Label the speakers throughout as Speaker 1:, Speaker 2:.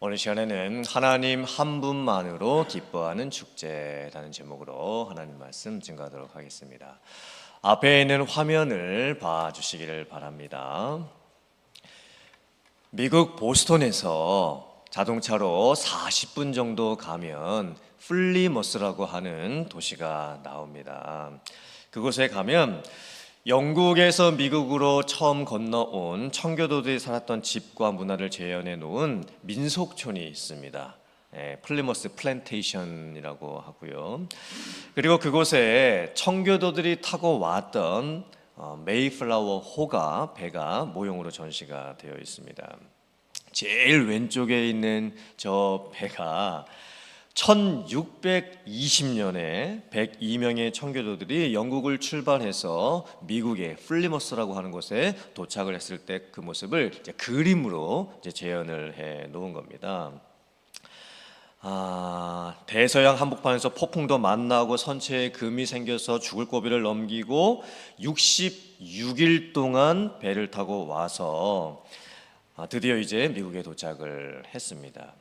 Speaker 1: 오늘 시간에는 하나님 한 분만으로 기뻐하는 축제라는 제목으로 하나님 말씀 증거하도록 하겠습니다. 앞에 있는 화면을 봐주시기를 바랍니다. 미국 보스턴에서 자동차로 40분 정도 가면 플리머스라고 하는 도시가 나옵니다. 그곳에 가면 영국에서 미국으로 처음 건너온 청교도들이 살았던 집과 문화를 재현해 놓은 민속촌이 있습니다. 플리머스 플랜테이션이라고 하고요. 그리고 그곳에 청교도들이 타고 왔던 메이플라워 호가 배가 모형으로 전시가 되어 있습니다. 제일 왼쪽에 있는 저 배가 1620년에 102명의 청교도들이 영국을 출발해서 미국의 플리머스라고 하는 곳에 도착을 했을 때 그 모습을 그림으로 재현을 해 놓은 겁니다. 대서양 한복판에서 폭풍도 만나고 선체에 금이 생겨서 죽을 고비를 넘기고 66일 동안 배를 타고 와서 드디어 이제 미국에 도착을 했습니다.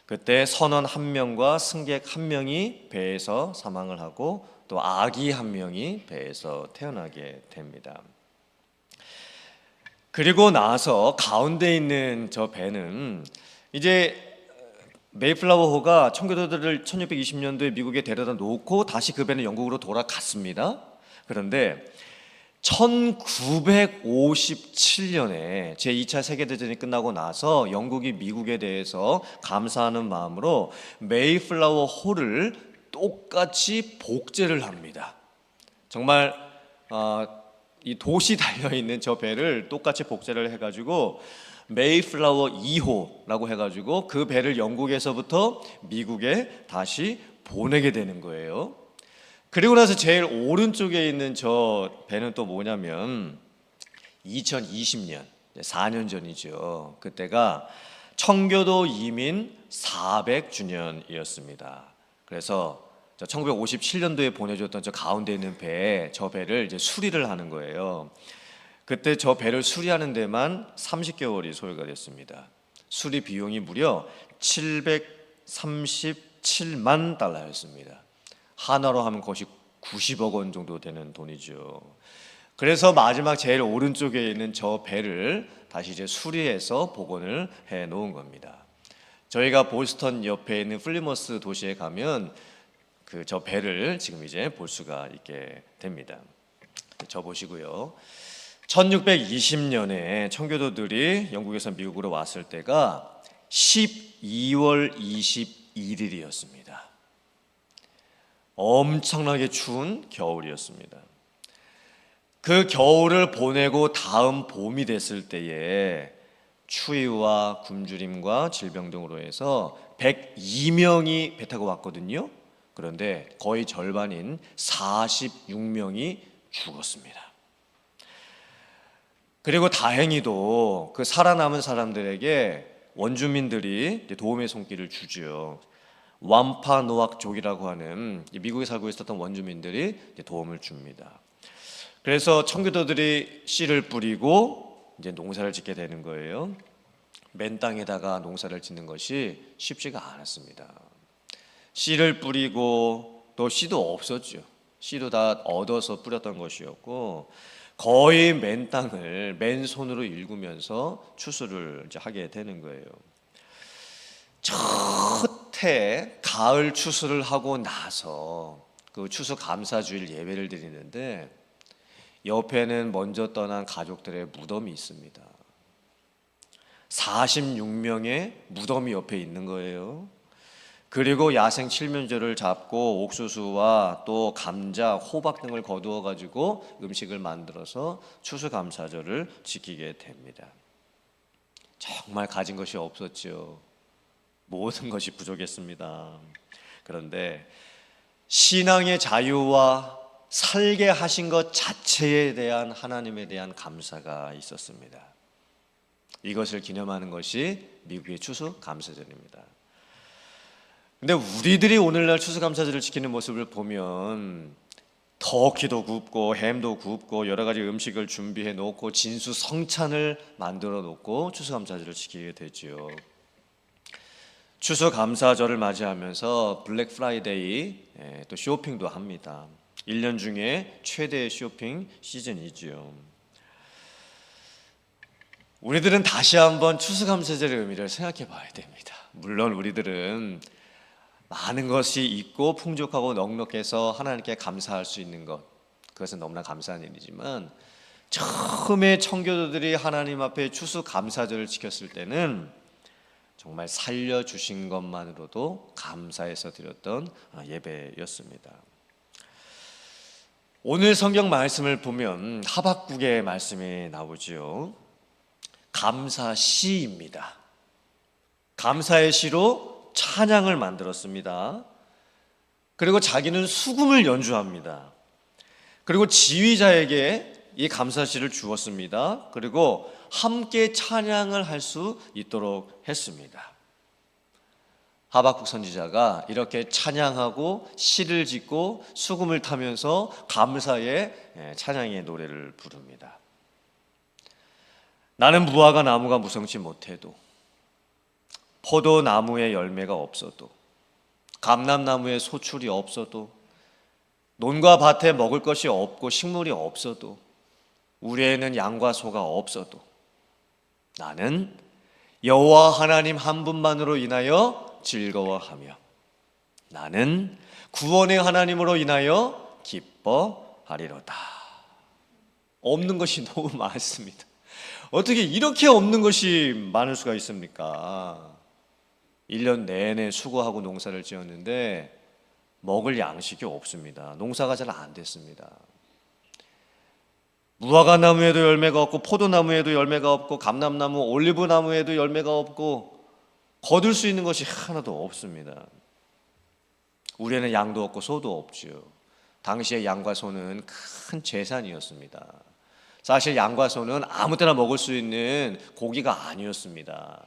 Speaker 1: 그때 선원 한 명과 승객 한 명이 배에서 사망을 하고 또 아기 한 명이 배에서 태어나게 됩니다. 그리고 나서 가운데 있는 저 배는 이제 메이플라워호가 청교도들을 1620년도에 미국에 데려다 놓고 다시 그 배는 영국으로 돌아갔습니다. 그런데 1957년에 제2차 세계대전이 끝나고 나서 영국이 미국에 대해서 감사하는 마음으로 메이플라워 호를 똑같이 복제를 합니다. 정말 이 돛이 달려있는 저 배를 똑같이 복제를 해가지고 메이플라워 2호라고 해가지고 그 배를 영국에서부터 미국에 다시 보내게 되는 거예요. 그리고 나서 제일 오른쪽에 있는 저 배는 또 뭐냐면 2020년, 4년 전이죠. 그때가 청교도 이민 400주년이었습니다. 그래서 1957년도에 보내줬던 저 가운데 있는 저 배를 이제 수리를 하는 거예요. 그때 저 배를 수리하는 데만 30개월이 소요가 됐습니다. 수리 비용이 무려 737만 달러였습니다. 하나로 하면 그것이 90억 원 정도 되는 돈이죠. 그래서 마지막 제일 오른쪽에 있는 저 배를 다시 이제 수리해서 복원을 해 놓은 겁니다. 저희가 보스턴 옆에 있는 플리머스 도시에 가면 저 배를 지금 이제 볼 수가 있게 됩니다. 저 보시고요. 1620년에 청교도들이 영국에서 미국으로 왔을 때가 12월 21일이었습니다. 엄청나게 추운 겨울이었습니다. 그 겨울을 보내고 다음 봄이 됐을 때에 추위와 굶주림과 질병 등으로 해서 102명이 배 타고 왔거든요. 그런데 거의 절반인 46명이 죽었습니다. 그리고 다행히도 그 살아남은 사람들에게 원주민들이 도움의 손길을 주죠. 완파노악족이라고 하는 미국에 살고 있었던 원주민들이 도움을 줍니다. 그래서 청교도들이 씨를 뿌리고 이제 농사를 짓게 되는 거예요. 맨 땅에다가 농사를 짓는 것이 쉽지가 않았습니다. 씨를 뿌리고 또 씨도 없었죠. 씨도 다 얻어서 뿌렸던 것이었고 거의 맨 땅을 맨손으로 일구면서 추수를 이제 하게 되는 거예요. 첫해 가을 추수를 하고 나서 그 추수 감사주일 예배를 드리는데 옆에는 먼저 떠난 가족들의 무덤이 있습니다. 46명의 무덤이 옆에 있는 거예요. 그리고 야생 칠면조를 잡고 옥수수와 또 감자, 호박 등을 거두어 가지고 음식을 만들어서 추수감사절을 지키게 됩니다. 정말 가진 것이 없었죠. 모든 것이 부족했습니다. 그런데 신앙의 자유와 살게 하신 것 자체에 대한 하나님에 대한 감사가 있었습니다. 이것을 기념하는 것이 미국의 추수감사절입니다. 근데 우리들이 오늘날 추수감사절을 지키는 모습을 보면 터키도 굽고 햄도 굽고 여러 가지 음식을 준비해 놓고 진수성찬을 만들어 놓고 추수감사절을 지키게 되죠. 추수감사절을 맞이하면서 블랙 프라이데이 또 쇼핑도 합니다. 1년 중에 최대의 쇼핑 시즌이지요. 우리들은 다시 한번 추수감사절의 의미를 생각해 봐야 됩니다. 물론 우리들은 많은 것이 있고 풍족하고 넉넉해서 하나님께 감사할 수 있는 것, 그것은 너무나 감사한 일이지만 처음에 청교도들이 하나님 앞에 추수감사절을 지켰을 때는 정말 살려주신 것만으로도 감사해서 드렸던 예배였습니다. 오늘 성경 말씀을 보면 하박국의 말씀이 나오지요. 감사시입니다. 감사의 시로 찬양을 만들었습니다. 그리고 자기는 수금을 연주합니다. 그리고 지휘자에게 이 감사시를 주었습니다. 그리고 함께 찬양을 할 수 있도록 했습니다. 하박국 선지자가 이렇게 찬양하고 시를 짓고 수금을 타면서 감사의 찬양의 노래를 부릅니다. 나는 무화과 나무가 무성치 못해도, 포도나무에 열매가 없어도, 감람나무에 소출이 없어도, 논과 밭에 먹을 것이 없고 식물이 없어도, 우리에는 양과 소가 없어도 나는 여호와 하나님 한 분만으로 인하여 즐거워하며 나는 구원의 하나님으로 인하여 기뻐하리로다. 없는 것이 너무 많습니다. 어떻게 이렇게 없는 것이 많을 수가 있습니까? 1년 내내 수고하고 농사를 지었는데 먹을 양식이 없습니다. 농사가 잘 안 됐습니다. 무화과 나무에도 열매가 없고 포도나무에도 열매가 없고 감람나무, 올리브나무에도 열매가 없고 거둘 수 있는 것이 하나도 없습니다. 우리는 양도 없고 소도 없지요. 당시에 양과 소는 큰 재산이었습니다. 사실 양과 소는 아무 때나 먹을 수 있는 고기가 아니었습니다.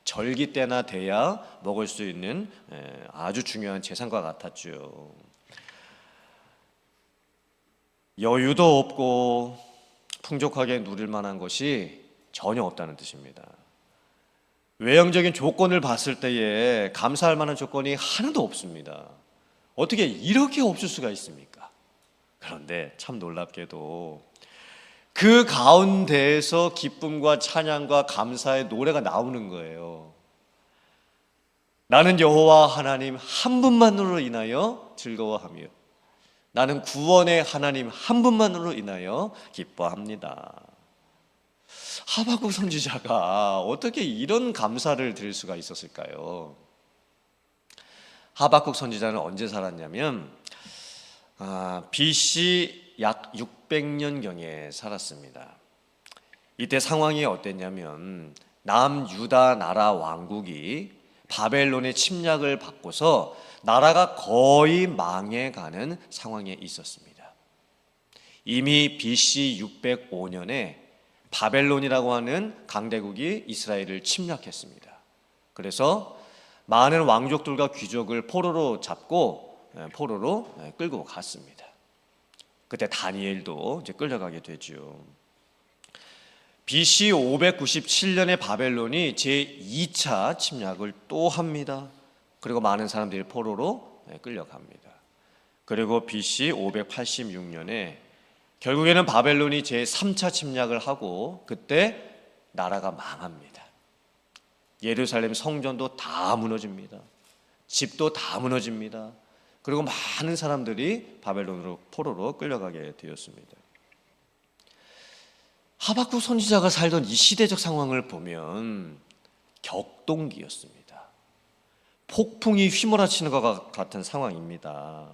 Speaker 1: 절기 때나 돼야 먹을 수 있는 아주 중요한 재산과 같았죠. 여유도 없고 풍족하게 누릴 만한 것이 전혀 없다는 뜻입니다. 외형적인 조건을 봤을 때에 감사할 만한 조건이 하나도 없습니다. 어떻게 이렇게 없을 수가 있습니까? 그런데 참 놀랍게도 그 가운데에서 기쁨과 찬양과 감사의 노래가 나오는 거예요. 나는 여호와 하나님 한 분만으로 인하여 즐거워하며 나는 구원의 하나님 한 분만으로 인하여 기뻐합니다. 하박국 선지자가 어떻게 이런 감사를 드릴 수가 있었을까요? 하박국 선지자는 언제 살았냐면 BC 약 600년경에 살았습니다. 이때 상황이 어땠냐면 남유다 나라 왕국이 바벨론의 침략을 받고서 나라가 거의 망해가는 상황에 있었습니다. 이미 BC 605년에 바벨론이라고 하는 강대국이 이스라엘을 침략했습니다. 그래서 많은 왕족들과 귀족을 포로로 잡고 포로로 끌고 갔습니다. 그때 다니엘도 이제 끌려가게 되죠. BC 597년에 바벨론이 제2차 침략을 또 합니다. 그리고 많은 사람들이 포로로 끌려갑니다. 그리고 BC 586년에 결국에는 바벨론이 제3차 침략을 하고 그때 나라가 망합니다. 예루살렘 성전도 다 무너집니다. 집도 다 무너집니다. 그리고 많은 사람들이 바벨론으로 포로로 끌려가게 되었습니다. 하박국 선지자가 살던 이 시대적 상황을 보면 격동기였습니다. 폭풍이 휘몰아치는 것 같은 상황입니다.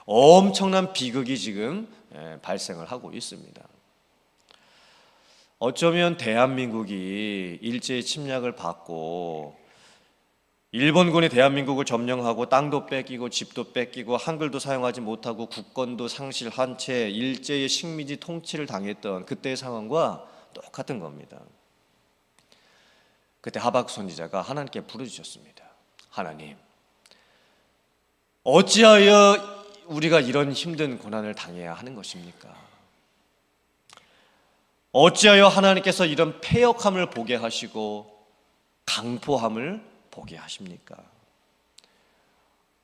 Speaker 1: 엄청난 비극이 지금 발생을 하고 있습니다. 어쩌면 대한민국이 일제의 침략을 받고 일본군이 대한민국을 점령하고 땅도 뺏기고 집도 뺏기고 한글도 사용하지 못하고 국권도 상실한 채 일제의 식민지 통치를 당했던 그때의 상황과 똑같은 겁니다. 그때 하박국 선지자가 하나님께 부르짖었습니다. 하나님, 어찌하여 우리가 이런 힘든 고난을 당해야 하는 것입니까? 어찌하여 하나님께서 이런 패역함을 보게 하시고 강포함을 보게 하십니까?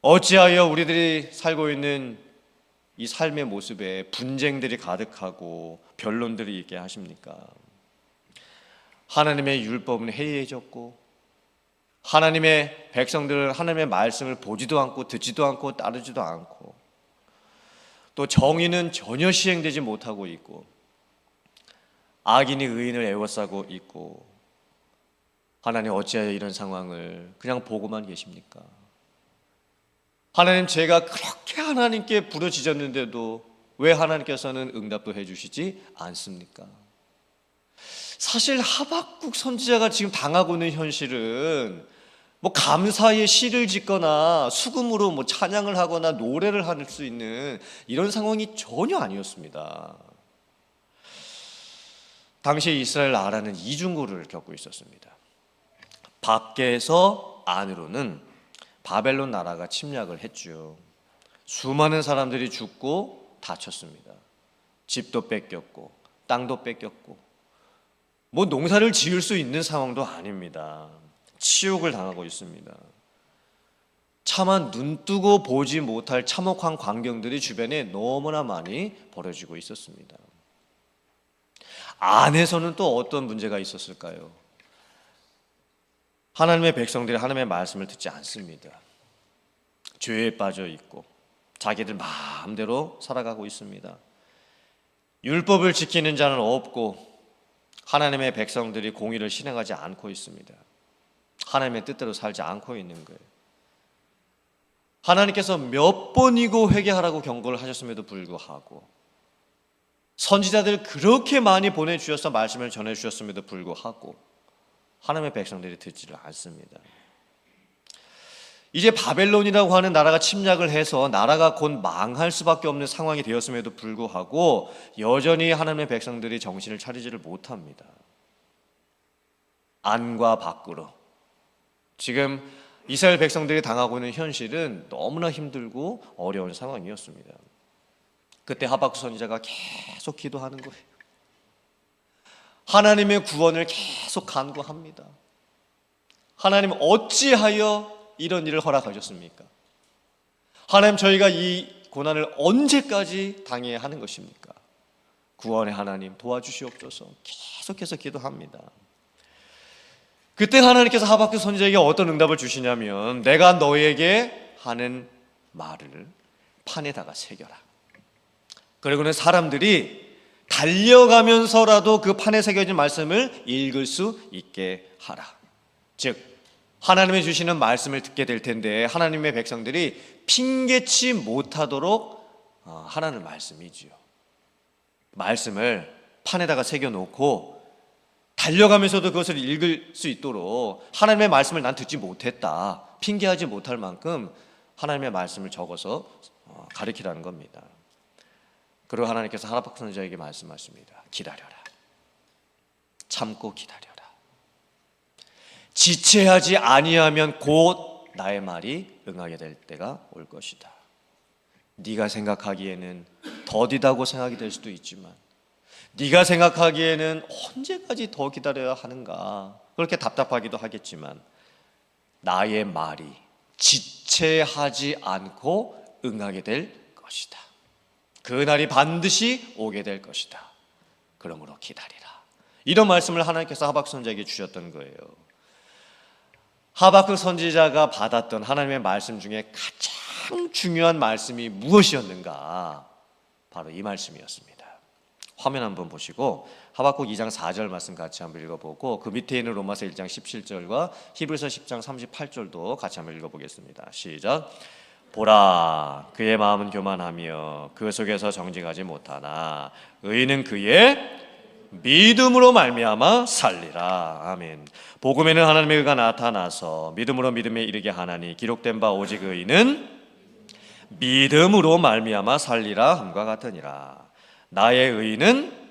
Speaker 1: 어찌하여 우리들이 살고 있는 이 삶의 모습에 분쟁들이 가득하고 변론들이 있게 하십니까? 하나님의 율법은 해이해졌고 하나님의 백성들은 하나님의 말씀을 보지도 않고 듣지도 않고 따르지도 않고 또 정의는 전혀 시행되지 못하고 있고 악인이 의인을 애워싸고 있고 하나님 어찌하여 이런 상황을 그냥 보고만 계십니까? 하나님 제가 그렇게 하나님께 부르짖었는데도 왜 하나님께서는 응답도 해주시지 않습니까? 사실 하박국 선지자가 지금 당하고 있는 현실은 뭐 감사의 시를 짓거나 수금으로 뭐 찬양을 하거나 노래를 할 수 있는 이런 상황이 전혀 아니었습니다. 당시 이스라엘 나라는 이중고를 겪고 있었습니다. 밖에서 안으로는 바벨론 나라가 침략을 했죠. 수많은 사람들이 죽고 다쳤습니다. 집도 뺏겼고 땅도 뺏겼고 뭐 농사를 지을 수 있는 상황도 아닙니다. 치욕을 당하고 있습니다. 차마 눈뜨고 보지 못할 참혹한 광경들이 주변에 너무나 많이 벌어지고 있었습니다. 안에서는 또 어떤 문제가 있었을까요? 하나님의 백성들이 하나님의 말씀을 듣지 않습니다. 죄에 빠져 있고 자기들 마음대로 살아가고 있습니다. 율법을 지키는 자는 없고 하나님의 백성들이 공의를 실행하지 않고 있습니다. 하나님의 뜻대로 살지 않고 있는 거예요. 하나님께서 몇 번이고 회개하라고 경고를 하셨음에도 불구하고 선지자들 그렇게 많이 보내주셔서 말씀을 전해주셨음에도 불구하고 하나님의 백성들이 듣지를 않습니다. 이제 바벨론이라고 하는 나라가 침략을 해서 나라가 곧 망할 수밖에 없는 상황이 되었음에도 불구하고 여전히 하나님의 백성들이 정신을 차리지를 못합니다. 안과 밖으로 지금 이스라엘 백성들이 당하고 있는 현실은 너무나 힘들고 어려운 상황이었습니다. 그때 하박국 선지자가 계속 기도하는 거예요. 하나님의 구원을 계속 간구합니다. 하나님 어찌하여 이런 일을 허락하셨습니까? 하나님 저희가 이 고난을 언제까지 당해야 하는 것입니까? 구원의 하나님 도와주시옵소서. 계속해서 기도합니다. 그때 하나님께서 하박국 선지자에게 어떤 응답을 주시냐면 내가 너에게 하는 말을 판에다가 새겨라. 그리고는 사람들이 달려가면서라도 그 판에 새겨진 말씀을 읽을 수 있게 하라. 즉 하나님이 주시는 말씀을 듣게 될 텐데 하나님의 백성들이 핑계치 못하도록 하라는 말씀이지요. 말씀을 판에다가 새겨놓고 달려가면서도 그것을 읽을 수 있도록 하나님의 말씀을 난 듣지 못했다 핑계하지 못할 만큼 하나님의 말씀을 적어서 가르치라는 겁니다. 그리고 하나님께서 하박국 선지자에게 말씀하십니다. 기다려라. 참고 기다려라. 지체하지 아니하면 곧 나의 말이 응하게 될 때가 올 것이다. 네가 생각하기에는 더디다고 생각이 될 수도 있지만 네가 생각하기에는 언제까지 더 기다려야 하는가 그렇게 답답하기도 하겠지만 나의 말이 지체하지 않고 응하게 될 것이다. 그 날이 반드시 오게 될 것이다. 그러므로 기다리라. 이런 말씀을 하나님께서 하박국 선지자에게 주셨던 거예요. 하박국 선지자가 받았던 하나님의 말씀 중에 가장 중요한 말씀이 무엇이었는가? 바로 이 말씀이었습니다. 화면 한번 보시고 하박국 2장 4절 말씀 같이 한번 읽어보고 그 밑에 있는 로마서 1장 17절과 히브리서 10장 38절도 같이 한번 읽어보겠습니다. 시작. 보라 그의 마음은 교만하며 그 속에서 정직하지 못하나 의인은 그의 믿음으로 말미암아 살리라. 아멘. 복음에는 하나님의 의가 나타나서 믿음으로 믿음에 이르게 하나니 기록된 바 오직 의인은 믿음으로 말미암아 살리라 함과 같으니라. 나의 의인은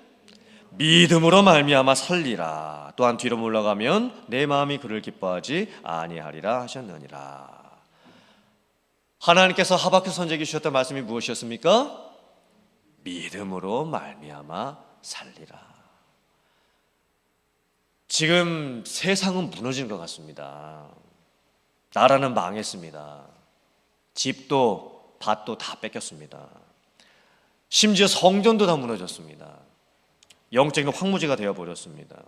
Speaker 1: 믿음으로 말미암아 살리라. 또한 뒤로 물러가면 내 마음이 그를 기뻐하지 아니하리라 하셨느니라. 하나님께서 하박국 선지자에게 주셨던 말씀이 무엇이었습니까? 믿음으로 말미암아 살리라. 지금 세상은 무너진 것 같습니다. 나라는 망했습니다. 집도 밭도 다 뺏겼습니다. 심지어 성전도 다 무너졌습니다. 영적인 황무지가 되어버렸습니다.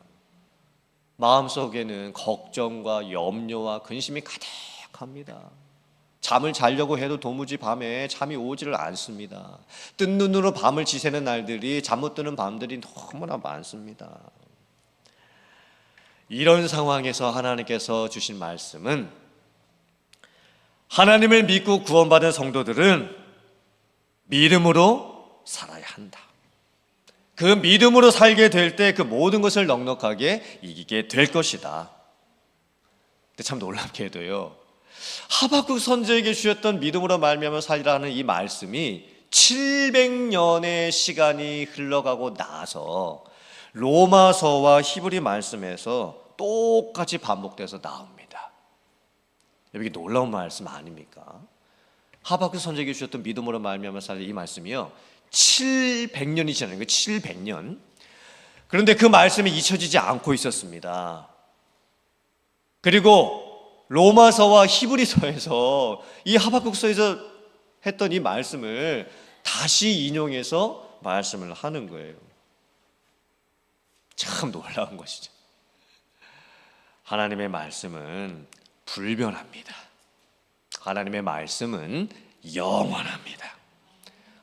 Speaker 1: 마음속에는 걱정과 염려와 근심이 가득합니다. 잠을 자려고 해도 도무지 밤에 잠이 오지를 않습니다. 뜬 눈으로 밤을 지새는 날들이, 잠 못 드는 밤들이 너무나 많습니다. 이런 상황에서 하나님께서 주신 말씀은, 하나님을 믿고 구원받은 성도들은 믿음으로 살아야 한다. 그 믿음으로 살게 될 때 그 모든 것을 넉넉하게 이기게 될 것이다. 근데 참 놀랍게도요, 하박국 선지자에게 주셨던 믿음으로 말미암아 살리라는 이 말씀이 700년의 시간이 흘러가고 나서 로마서와 히브리 말씀에서 똑같이 반복돼서 나옵니다. 여기 놀라운 말씀 아닙니까? 하박국 선지자에게 주셨던 믿음으로 말미암아 살리라 이 말씀이요, 700년이 지나는 거예요. 700년. 그런데 그 말씀이 잊혀지지 않고 있었습니다. 그리고 로마서와 히브리서에서 이 하박국서에서 했던 이 말씀을 다시 인용해서 말씀을 하는 거예요. 참 놀라운 것이죠. 하나님의 말씀은 불변합니다. 하나님의 말씀은 영원합니다.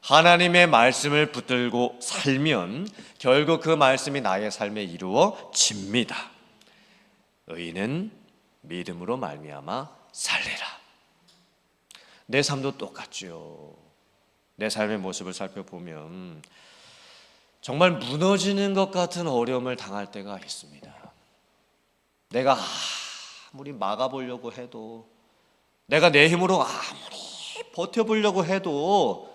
Speaker 1: 하나님의 말씀을 붙들고 살면 결국 그 말씀이 나의 삶에 이루어집니다. 의인은 믿음으로 말미암아 살리라. 내 삶도 똑같죠. 내 삶의 모습을 살펴보면 정말 무너지는 것 같은 어려움을 당할 때가 있습니다. 내가 아무리 막아보려고 해도, 내가 내 힘으로 아무리 버텨보려고 해도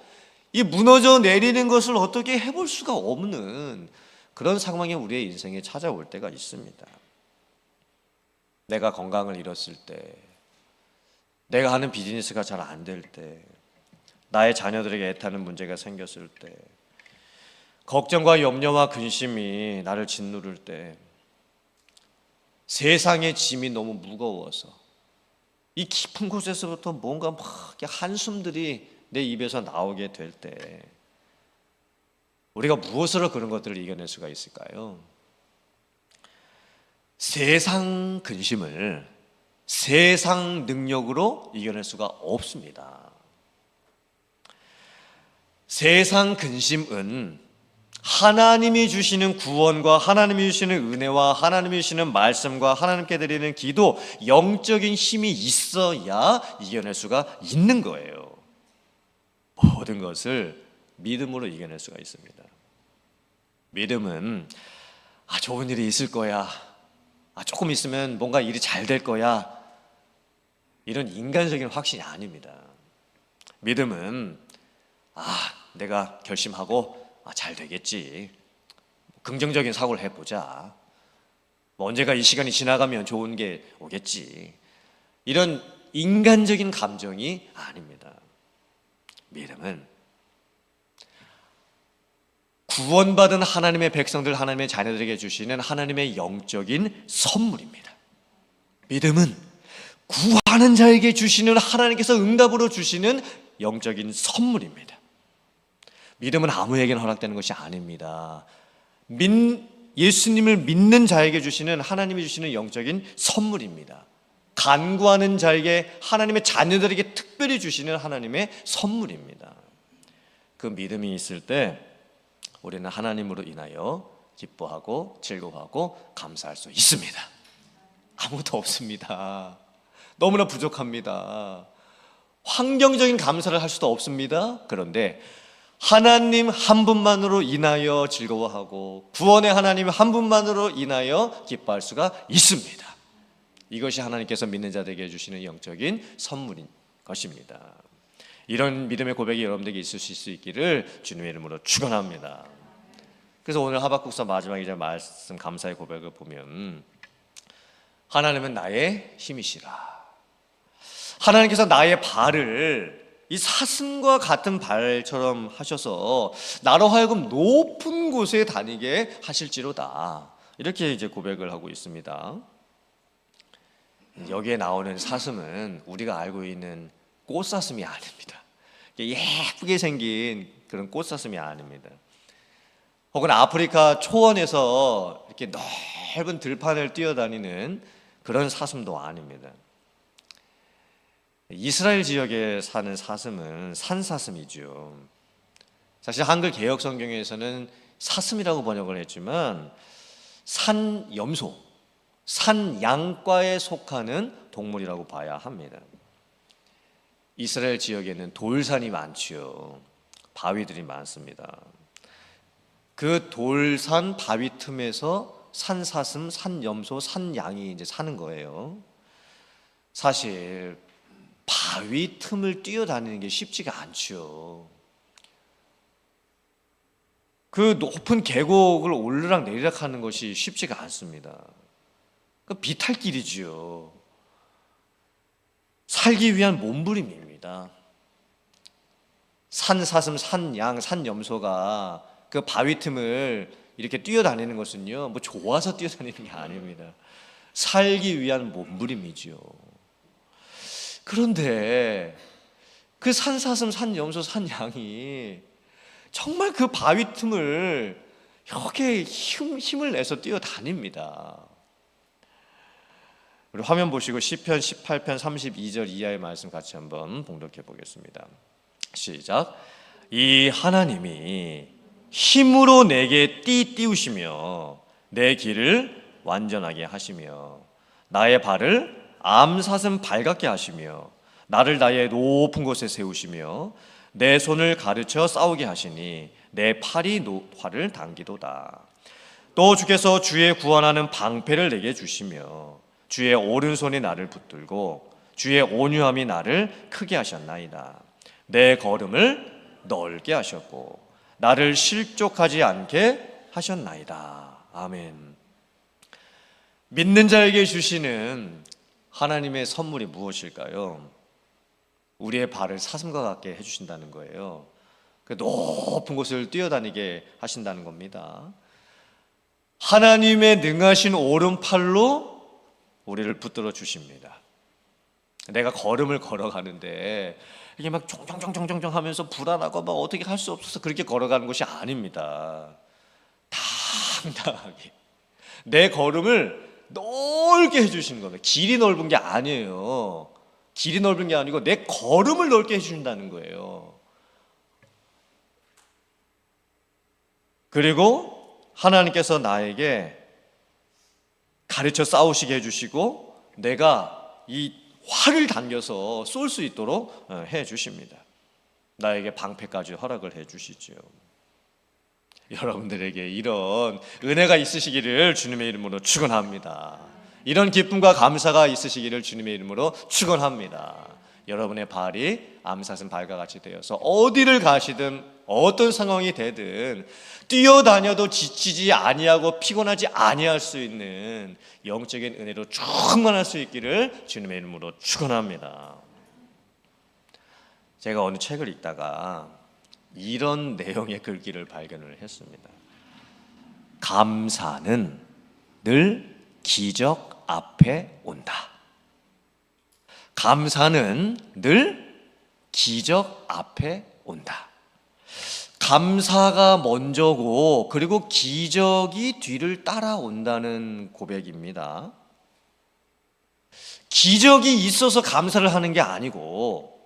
Speaker 1: 이 무너져 내리는 것을 어떻게 해볼 수가 없는 그런 상황이 우리의 인생에 찾아올 때가 있습니다. 내가 건강을 잃었을 때, 내가 하는 비즈니스가 잘 안 될 때, 나의 자녀들에게 애타는 문제가 생겼을 때, 걱정과 염려와 근심이 나를 짓누를 때, 세상의 짐이 너무 무거워서 이 깊은 곳에서부터 뭔가 막 한숨들이 내 입에서 나오게 될 때 우리가 무엇으로 그런 것들을 이겨낼 수가 있을까요? 세상 근심을 세상 능력으로 이겨낼 수가 없습니다. 세상 근심은 하나님이 주시는 구원과 하나님이 주시는 은혜와 하나님이 주시는 말씀과 하나님께 드리는 기도, 영적인 힘이 있어야 이겨낼 수가 있는 거예요. 모든 것을 믿음으로 이겨낼 수가 있습니다. 믿음은 좋은 일이 있을 거야, 조금 있으면 뭔가 일이 잘 될 거야, 이런 인간적인 확신이 아닙니다. 믿음은 내가 결심하고 잘 되겠지, 긍정적인 사고를 해보자, 언제가 이 시간이 지나가면 좋은 게 오겠지, 이런 인간적인 감정이 아닙니다. 믿음은 구원받은 하나님의 백성들, 하나님의 자녀들에게 주시는 하나님의 영적인 선물입니다. 믿음은 구하는 자에게 주시는 하나님께서 응답으로 주시는 영적인 선물입니다. 믿음은 아무에게나 허락되는 것이 아닙니다. 예수님을 믿는 자에게 주시는 하나님이 주시는 영적인 선물입니다. 간구하는 자에게, 하나님의 자녀들에게 특별히 주시는 하나님의 선물입니다. 그 믿음이 있을 때 우리는 하나님으로 인하여 기뻐하고 즐거워하고 감사할 수 있습니다. 아무것도 없습니다. 너무나 부족합니다. 환경적인 감사를 할 수도 없습니다. 그런데 하나님 한 분만으로 인하여 즐거워하고 구원의 하나님 한 분만으로 인하여 기뻐할 수가 있습니다. 이것이 하나님께서 믿는 자들에게 주시는 영적인 선물인 것입니다. 이런 믿음의 고백이 여러분들에게 있을 수 있기를 주님의 이름으로 축원합니다. 그래서 오늘 하박국서 마지막 2절 말씀 감사의 고백을 보면, 하나님은 나의 힘이시라. 하나님께서 나의 발을 이 사슴과 같은 발처럼 하셔서 나로 하여금 높은 곳에 다니게 하실지로다. 이렇게 이제 고백을 하고 있습니다. 여기에 나오는 사슴은 우리가 알고 있는 꽃사슴이 아닙니다. 예쁘게 생긴 그런 꽃사슴이 아닙니다. 혹은 아프리카 초원에서 이렇게 넓은 들판을 뛰어다니는 그런 사슴도 아닙니다. 이스라엘 지역에 사는 사슴은 산사슴이죠. 사실 한글 개역 성경에서는 사슴이라고 번역을 했지만 산염소, 산양과에 속하는 동물이라고 봐야 합니다. 이스라엘 지역에는 돌산이 많지요. 바위들이 많습니다. 그 돌산 바위 틈에서 산사슴, 산염소, 산양이 이제 사는 거예요. 사실 바위 틈을 뛰어다니는 게 쉽지가 않죠. 그 높은 계곡을 오르락 내리락 하는 것이 쉽지가 않습니다. 그 비탈길이지요. 살기 위한 몸부림입니다. 산사슴, 산양, 산염소가 그 바위 틈을 이렇게 뛰어다니는 것은요, 뭐 좋아서 뛰어다니는 게 아닙니다. 살기 위한 몸부림이지요. 그런데 그 산사슴, 산염소, 산양이 정말 그 바위 틈을 이렇게 힘을 내서 뛰어다닙니다. 우리 화면 보시고 시편 18편 32절 이하의 말씀 같이 한번 봉독해 보겠습니다. 시작. 이 하나님이 힘으로 내게 띠우시며 내 길을 완전하게 하시며 나의 발을 암사슴 발같게 하시며 나를 나의 높은 곳에 세우시며 내 손을 가르쳐 싸우게 하시니 내 팔이 활을 당기도다. 또 주께서 주의 구원하는 방패를 내게 주시며 주의 오른손이 나를 붙들고 주의 온유함이 나를 크게 하셨나이다. 내 걸음을 넓게 하셨고 나를 실족하지 않게 하셨나이다. 아멘. 믿는 자에게 주시는 하나님의 선물이 무엇일까요? 우리의 발을 사슴과 같게 해주신다는 거예요. 그 높은 곳을 뛰어다니게 하신다는 겁니다. 하나님의 능하신 오른팔로 우리를 붙들어 주십니다. 내가 걸음을 걸어가는데 이게 막 종종종종종 하면서 불안하고 막 어떻게 할 수 없어서 그렇게 걸어가는 것이 아닙니다. 당당하게 내 걸음을 넓게 해주시는 겁니다. 길이 넓은 게 아니에요. 길이 넓은 게 아니고 내 걸음을 넓게 해주신다는 거예요. 그리고 하나님께서 나에게 가르쳐 싸우시게 해주시고 내가 이 활을 당겨서 쏠 수 있도록 해주십니다. 나에게 방패까지 허락을 해주시죠. 여러분들에게 이런 은혜가 있으시기를 주님의 이름으로 축원합니다. 이런 기쁨과 감사가 있으시기를 주님의 이름으로 축원합니다. 여러분의 발이 암사슴 발과 같이 되어서 어디를 가시든 어떤 상황이 되든 뛰어다녀도 지치지 아니하고 피곤하지 아니할 수 있는 영적인 은혜로 충만할 수 있기를 주님의 이름으로 축원합니다. 제가 어느 책을 읽다가 이런 내용의 글귀를 발견을 했습니다. 감사는 늘 기적 앞에 온다. 감사는 늘 기적 앞에 온다. 감사가 먼저고 그리고 기적이 뒤를 따라온다는 고백입니다. 기적이 있어서 감사를 하는 게 아니고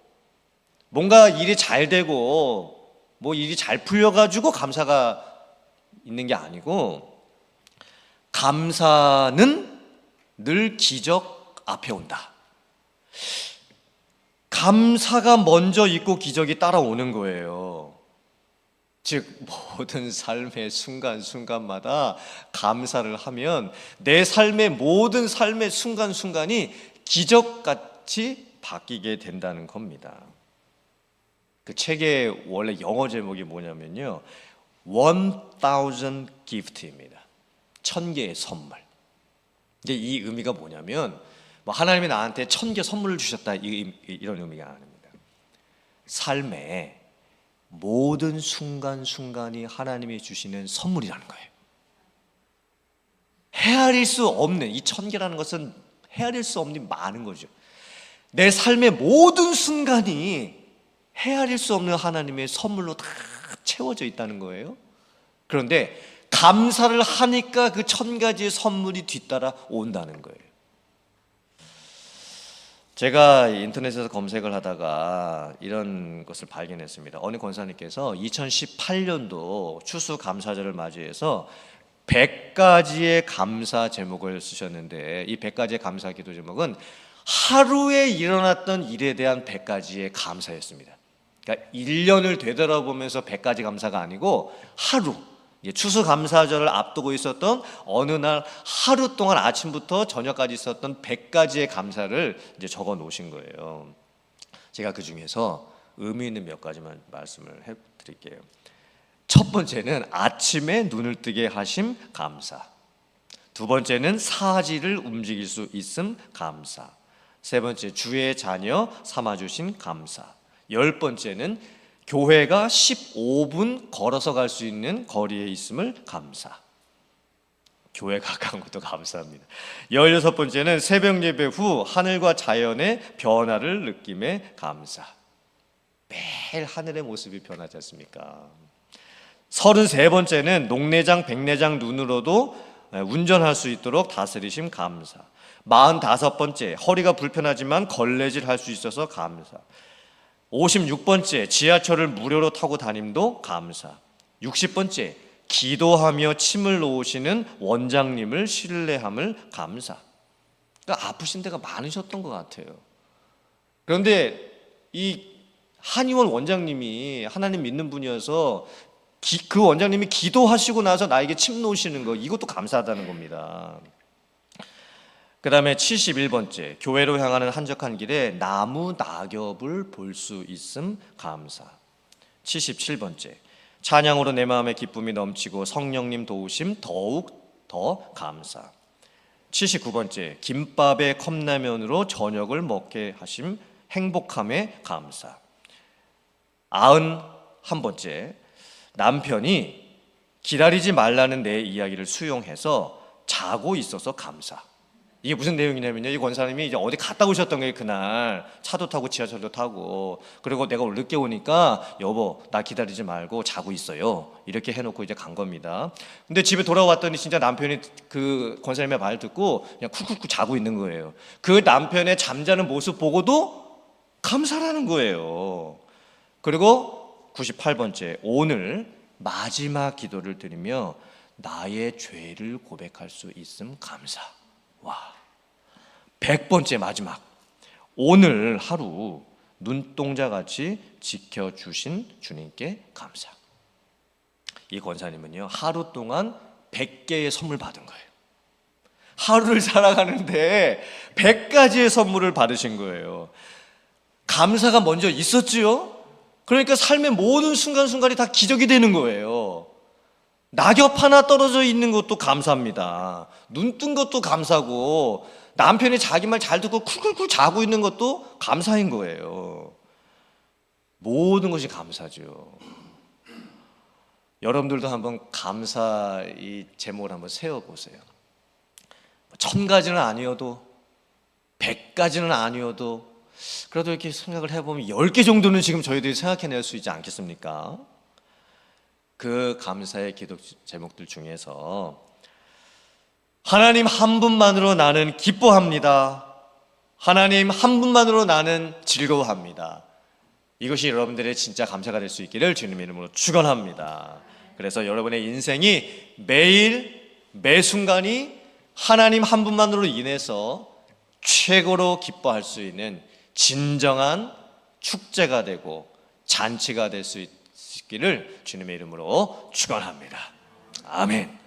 Speaker 1: 뭔가 일이 잘 되고 뭐 일이 잘 풀려가지고 감사가 있는 게 아니고 감사는 늘 기적 앞에 온다. 감사가 먼저 있고 기적이 따라오는 거예요. 즉 모든 삶의 순간순간마다 감사를 하면 내 삶의 모든 삶의 순간순간이 기적같이 바뀌게 된다는 겁니다. 그 책의 원래 영어 제목이 뭐냐면요 1000 gift입니다. 1000개의 선물. 이제 이 의미가 뭐냐면 뭐 하나님이 나한테 1000개 선물을 주셨다 이런 의미가 아닙니다. 삶의 모든 순간순간이 하나님이 주시는 선물이라는 거예요. 헤아릴 수 없는 이 1000개라는 것은 헤아릴 수 없는 많은 거죠. 내 삶의 모든 순간이 헤아릴 수 없는 하나님의 선물로 다 채워져 있다는 거예요. 그런데 감사를 하니까 그 1000가지의 선물이 뒤따라 온다는 거예요. 제가 인터넷에서 검색을 하다가 이런 것을 발견했습니다. 어느 권사님께서 2018년도 추수감사절을 맞이해서 100가지의 감사 제목을 쓰셨는데, 이 100가지의 감사 기도 제목은 하루에 일어났던 일에 대한 100가지의 감사였습니다. 그러니까 1년을 되돌아보면서 100가지 감사가 아니고 하루, 추수감사절을 앞두고 있었던 어느 날 하루 동안 아침부터 저녁까지 있었던 100가지의 감사를 이제 적어 놓으신 거예요. 제가 그 중에서 의미 있는 몇 가지만 말씀을 해드릴게요. 첫 번째는 아침에 눈을 뜨게 하심 감사. 두 번째는 사지를 움직일 수 있음 감사. 세 번째, 주의 자녀 삼아주신 감사. 10번째는 교회가 15분 걸어서 갈 수 있는 거리에 있음을 감사. 교회 가까운 것도 감사합니다. 16번째는 새벽 예배 후 하늘과 자연의 변화를 느낌에 감사. 매일 하늘의 모습이 변하지 않습니까? 33번째는 녹내장 백내장 눈으로도 운전할 수 있도록 다스리심 감사. 45번째, 허리가 불편하지만 걸레질 할 수 있어서 감사. 56번째, 지하철을 무료로 타고 다님도 감사. 60번째, 기도하며 침을 놓으시는 원장님을 신뢰함을 감사. 그러니까 아프신 데가 많으셨던 것 같아요. 그런데 이 한의원 원장님이 하나님 믿는 분이어서 그 원장님이 기도하시고 나서 나에게 침 놓으시는 거, 이것도 감사하다는 겁니다. 그 다음에 71번째, 교회로 향하는 한적한 길에 나무 낙엽을 볼 수 있음 감사. 77번째, 찬양으로 내 마음에 기쁨이 넘치고 성령님 도우심 더욱 더 감사. 79번째, 김밥에 컵라면으로 저녁을 먹게 하심 행복함에 감사. 91번째, 남편이 기다리지 말라는 내 이야기를 수용해서 자고 있어서 감사. 이게 무슨 내용이냐면요, 이 권사님이 이제 어디 갔다 오셨던 거예요. 그날 차도 타고 지하철도 타고. 그리고 내가 오늘 늦게 오니까 여보 나 기다리지 말고 자고 있어요, 이렇게 해놓고 이제 간 겁니다. 근데 집에 돌아왔더니 진짜 남편이 그 권사님의 말 듣고 그냥 쿡쿡쿡 자고 있는 거예요. 그 남편의 잠자는 모습 보고도 감사라는 거예요. 그리고 98번째, 오늘 마지막 기도를 드리며 나의 죄를 고백할 수 있음 감사. 와, 100번째 마지막, 오늘 하루 눈동자같이 지켜주신 주님께 감사. 이 권사님은요, 하루 동안 100개의 선물 받은 거예요. 하루를 살아가는데 100가지의 선물을 받으신 거예요. 감사가 먼저 있었지요. 그러니까 삶의 모든 순간순간이 다 기적이 되는 거예요. 낙엽 하나 떨어져 있는 것도 감사합니다. 눈 뜬 것도 감사고, 남편이 자기 말 잘 듣고 쿨쿨쿨 자고 있는 것도 감사인 거예요. 모든 것이 감사죠. 여러분들도 한번 감사 이 제목을 한번 세워보세요. 1000가지는 아니어도 100가지는 아니어도 그래도 이렇게 생각을 해보면 10개 정도는 지금 저희들이 생각해낼 수 있지 않겠습니까? 그 감사의 기도 제목들 중에서 하나님 한 분만으로 나는 기뻐합니다. 하나님 한 분만으로 나는 즐거워합니다. 이것이 여러분들의 진짜 감사가 될 수 있기를 주님 이름으로 축원합니다. 그래서 여러분의 인생이 매일 매 순간이 하나님 한 분만으로 인해서 최고로 기뻐할 수 있는 진정한 축제가 되고 잔치가 될 수 있기를 주님의 이름으로 축원합니다. 아멘.